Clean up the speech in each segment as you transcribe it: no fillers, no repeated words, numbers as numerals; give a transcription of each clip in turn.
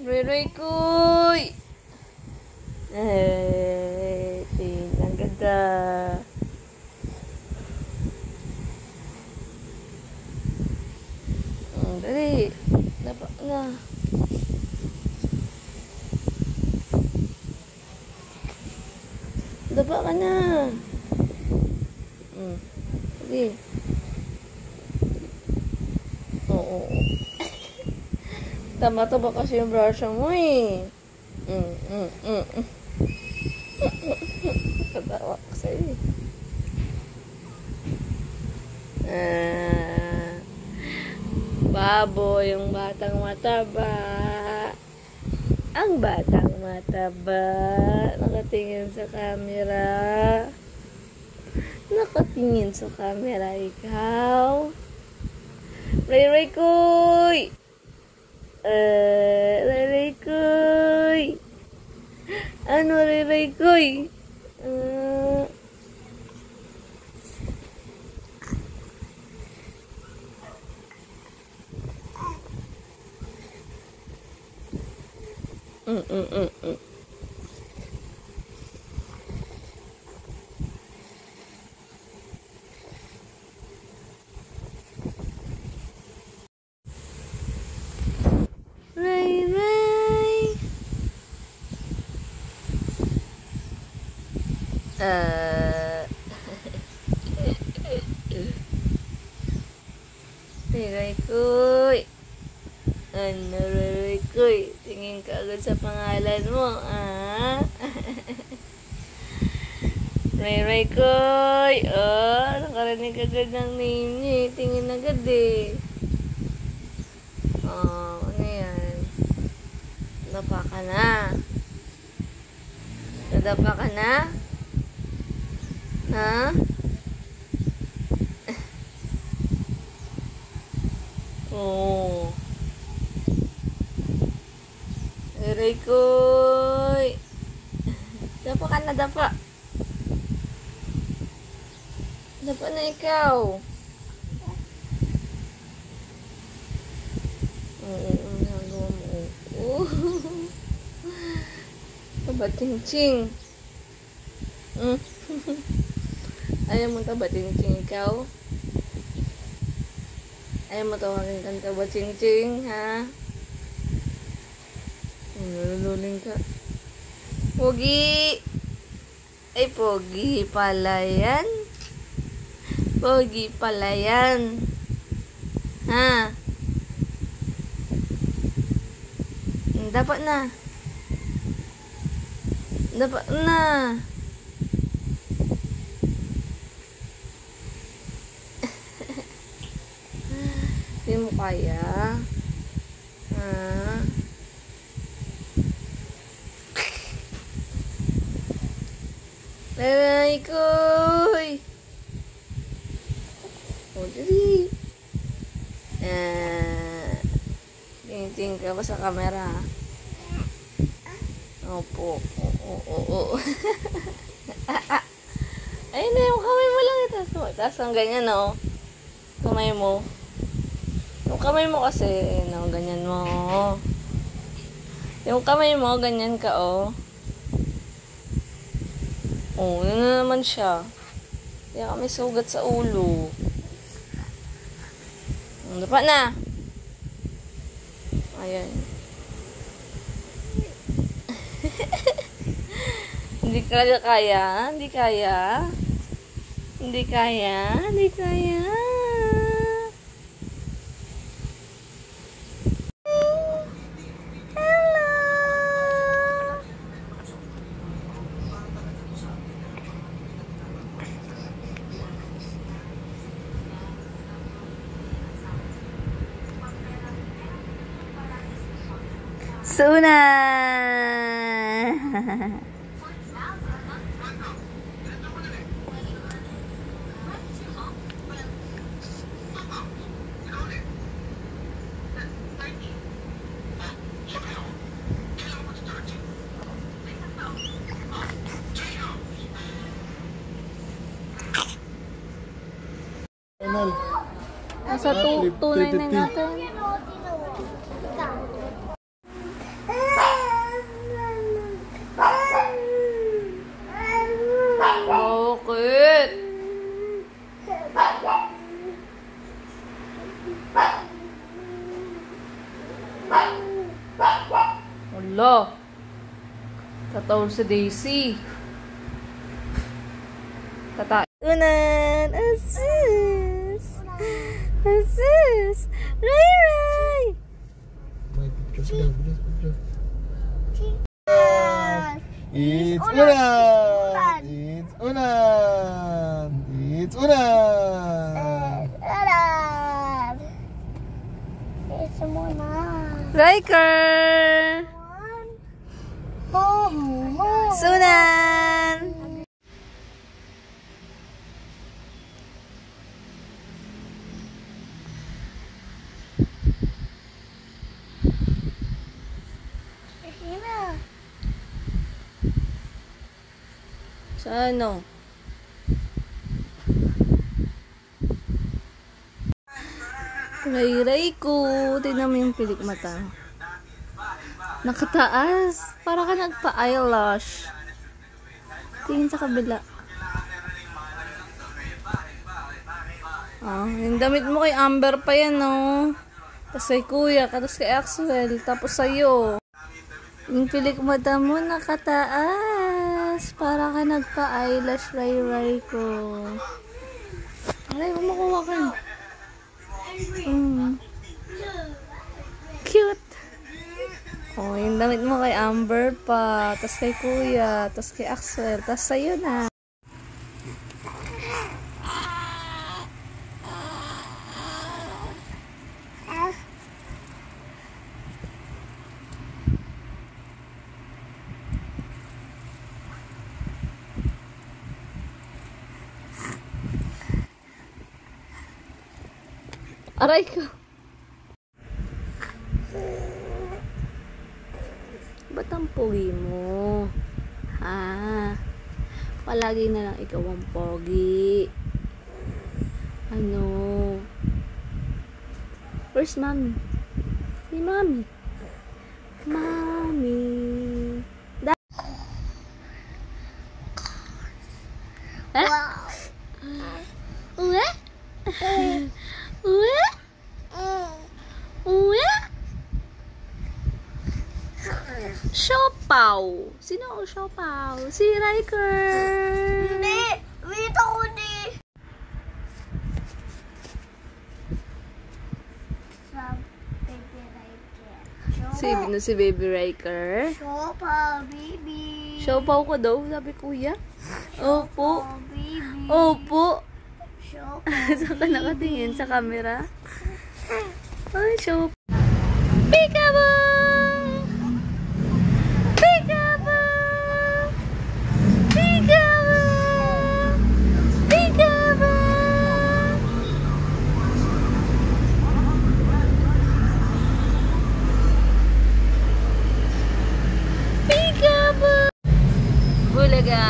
Roy Koy! Ay, ang ganda. Dali. Dapat na. Dapat ka na. Dali. Oo. Tama-taba kasi yung brush mo eh. Katawa ko sa'yo. Baboy, yung batang mataba. Ang batang mataba. Nakatingin sa camera. Nakatingin sa camera, ikaw. Ray Koy! Ray Koy! Ano, Ray Koy? Ray Koy. Ano, Ray Koy? Tingin ka agad sa pangalan mo, ah? Ray Koy. Oh, nakarinig agad ng name niya. Tingin agad eh. Oh, ano yan? Nadapa ka na. Nadapa ka na? Ha? Oh. Ray Koy. Dapa ka na, dapa. Dapa na ikaw. Nagawa mo. Tabating-ting. Ayaw mo tabating-ting ikaw? Ayaw mo tawagin kang tabating-ting, ha? Nalululing ka. Pogi! Ay, pogi pala yan. Pogi pala yan. Ha? Dapat na. Dapat na. Hindi mo kaya. Ha? Ray Koy! O, dali. Tingin ka ba sa camera? Opo. Oo. Ayun na, yung kamay mo lang. Itaas ang ganyan, no? Kamay mo. Yung kamay mo kasi, no, ganyan mo. Yung kamay mo, ganyan ka, oh. Oh, yun na naman siya. Kaya kami sugat sa ulo. Dapat na. Ayan. Hindi kaya. Hindi kaya. Hindi kaya. Hindi kaya. Suna! Nasa 299 natin. Lo. Tatawag si Daisy. Unan. Asus. Asus. Ray Ray. It's Unan! It's Unan! It's Unan! It's Unan. Riker. Sunan. Sa ano? Ray-ray ko. Tignan mo yung pilik mata. Nakataas. Para ka nagpa-eyelash. Tingin sa kabila. Yung damit mo kay Amber pa yan, no? Tapos kay Kuya, tapos kay Axel, tapos sa'yo. Yung pilik mata mo nakataas. Para ka nagpa-eyelash, ray-ray ko. Aray, makuha ka. Cute. Yung damit mo kay Amber pa, tas kay Kuya, tas kay Axel, tas sa'yo na. Aray ko. Ba't ang pogi mo? Ha? Palagi na lang ikaw ang pogi. Ano? Where's mommy? Si mommy. Mommy. Uwe? Uwe? Uwe? Siopaw. Sino ang siopaw? Si Riker. Hindi. Wait ako di. Si Baby Riker. Siopaw, baby. Siopaw ko daw, sabi Kuya. Opo. Siopaw, baby. Opo. Siopaw. Saan ka nakatingin? Sa camera? Ay, siopaw. Peekaboo! Peekaboo! Peekaboo! Peekaboo! Peekaboo! Bulaga!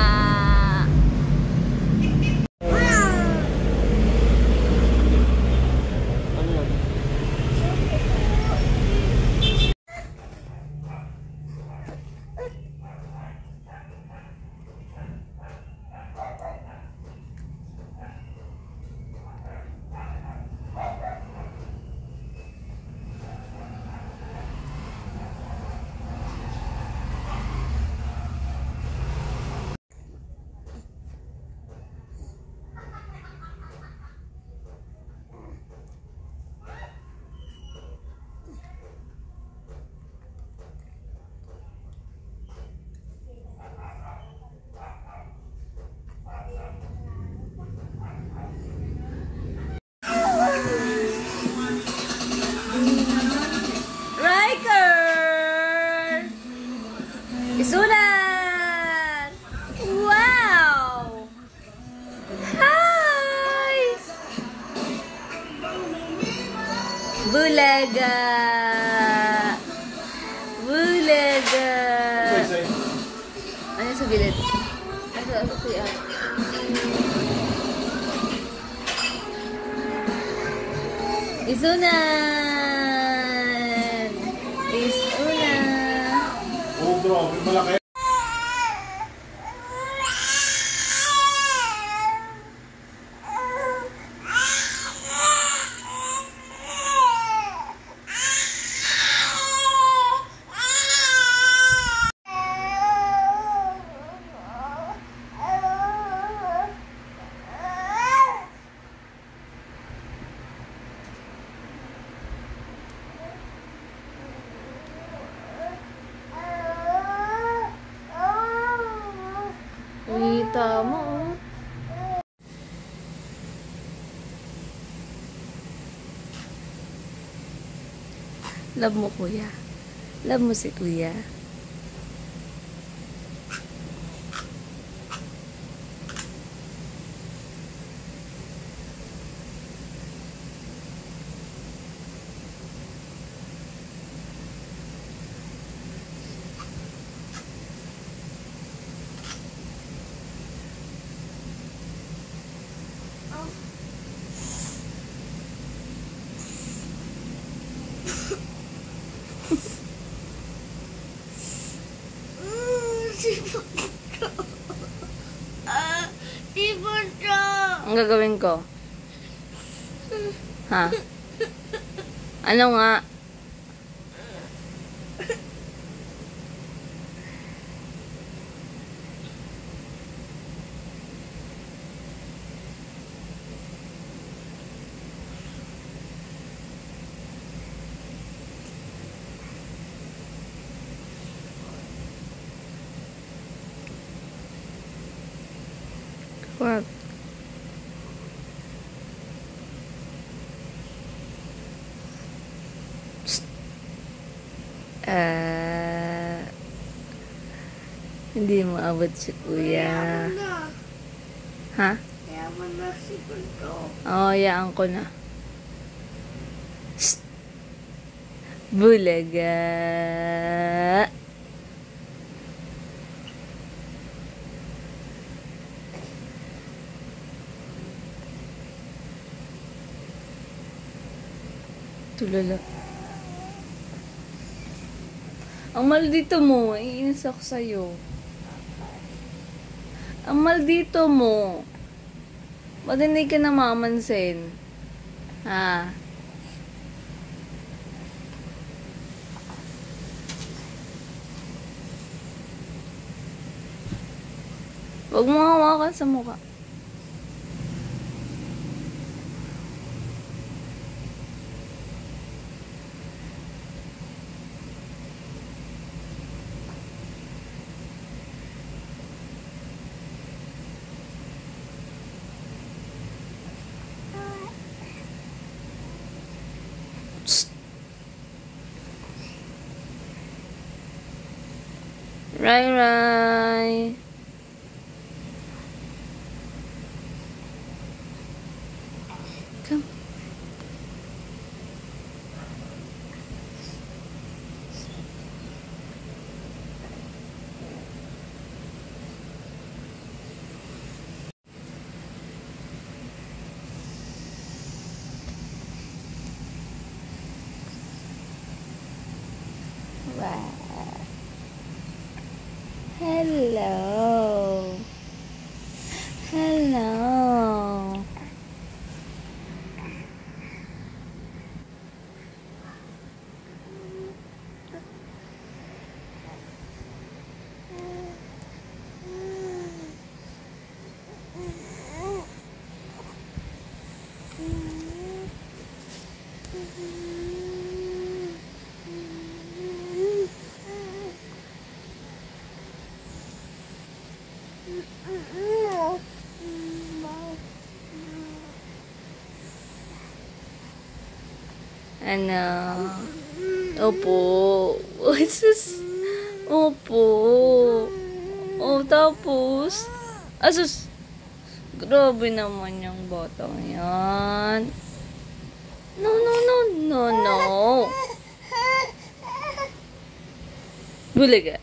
Riker! Isunan! Wow! Hi! Bulaga! Bulaga! Ano sa gilid? Ano kuya? Isunan! Isunan! Oh bro, malaki. Tama, oh. Love mo, kuya. Love mo si kuya. Sipon siya. Ang gagawin ko? Ha? Ano nga? What? Hindi mo abot si kuya. Na. Ha? Kaya mo na sipon ko. Oo, hayaan ko na. Shh! Bulaga! Tulala. Ang maldito mo, iinis ako sa'yo. Ang maldito mo. Ba't hindi ka namamansin? Ha? Huwag mo hawakan sa mukha. Rai Rai. Come. Wow. Hello. Hello. Ano? Opo. Sus. Opo. O, tapos? Asus. Grabe naman yung botong yan. No, no, no, no, no. Bulaga.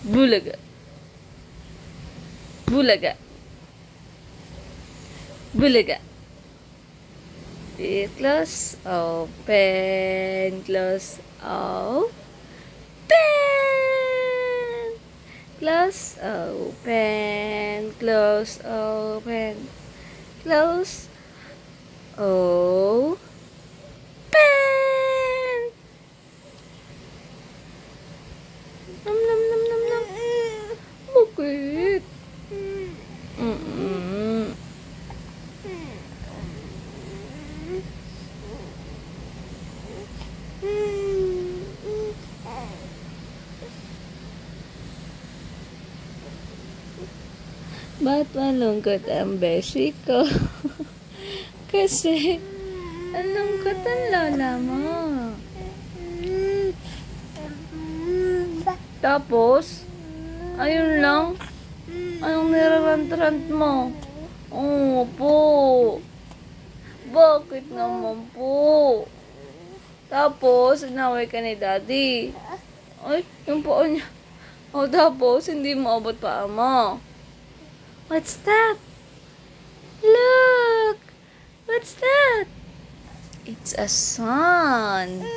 Bulaga. Bulaga. Bulaga. Close, open, close, open. Close, open, close, open, close, open. Nom nom nom nom nom. Bakit? Ba't malungkot ang beshi ko? Kasi, ang lungkot ang lola mo. Tapos, ayun lang. Anong nirarant-rant mo? Oo po. Bakit naman po? Tapos, inaway ka ni daddy. Ay, yung paa niya. O tapos, hindi mo abot paa mo. What's that? Look! What's that? It's a sun.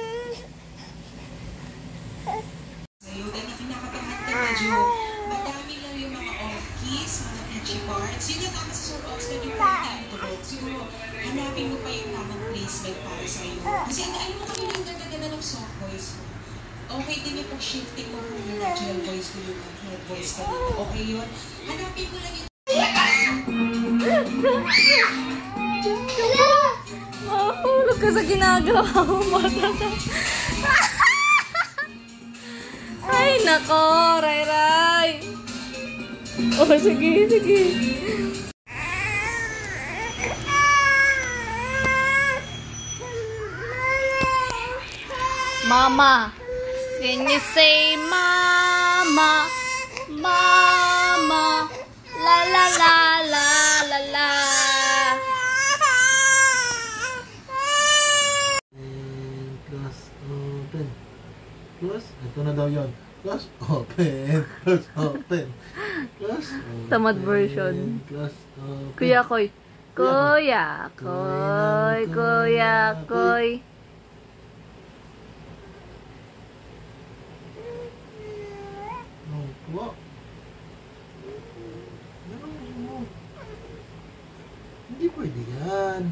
Ngayon, dahil kinakabahan ka medyo madami lang yung mga orchids, mga peachy parts. Yun yung tama sa Sir Oxford yung protein tulog. Siguro, hanapin mo pa yung tamang placement para sa'yo. Kasi ano mo kami yung ganda-ganda ng soft voice mo. Okay din yung pag-shifting mo kung yung gel voice to yung head voice ka dito. Okay yun? Hanapin mo lang yung... Mahulog ka sa ginagawa mo. Ay, nako, Ray. Oh, sige. Mama. Can you say mama? Mama. La la la la la la. Close, open. Close. Ito na daw yun. Close, open. Close, open. Close, open. Tamad version. Close, open. Kuya Koy. Kuya Koy. Opo. Ganun mo. Hindi pwede yan.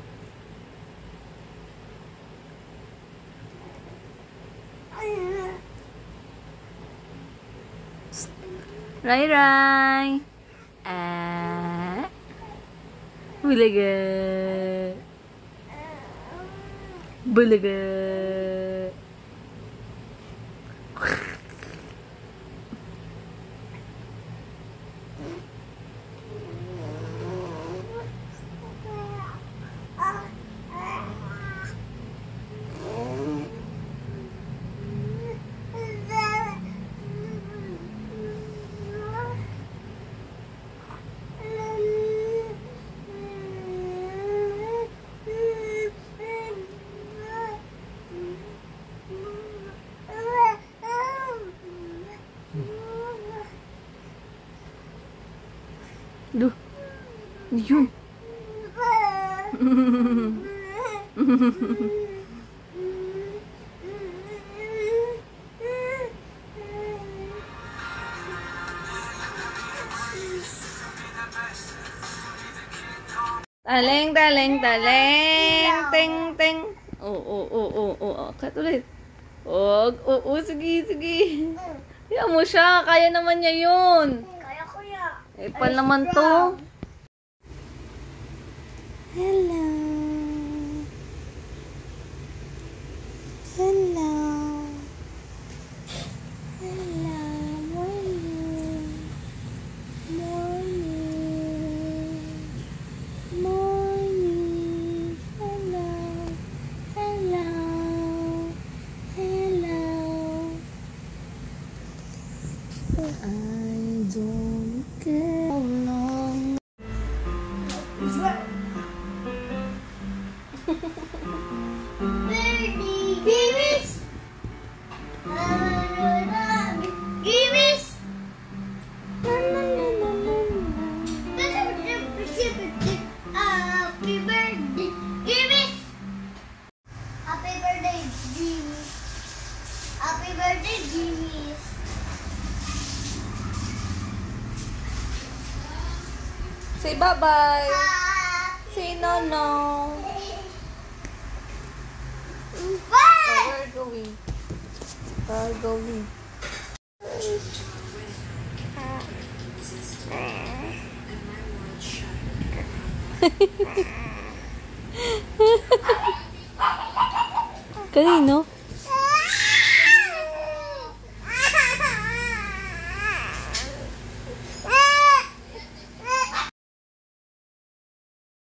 Ray. Bulaga. Duh. Yun. Taleng. Ting. Oo. Kat ulit. Oo, sige. Yan mo siya. Kaya naman niya yun. Kaya kuya. Epal naman to. Hello. I don't care how long. Birdie, Givis. Givis. Happy birthday, Givis. Happy birthday, Givis. Happy birthday, Givis. Say bye-bye. Say no. Bye. We're going. Kanino?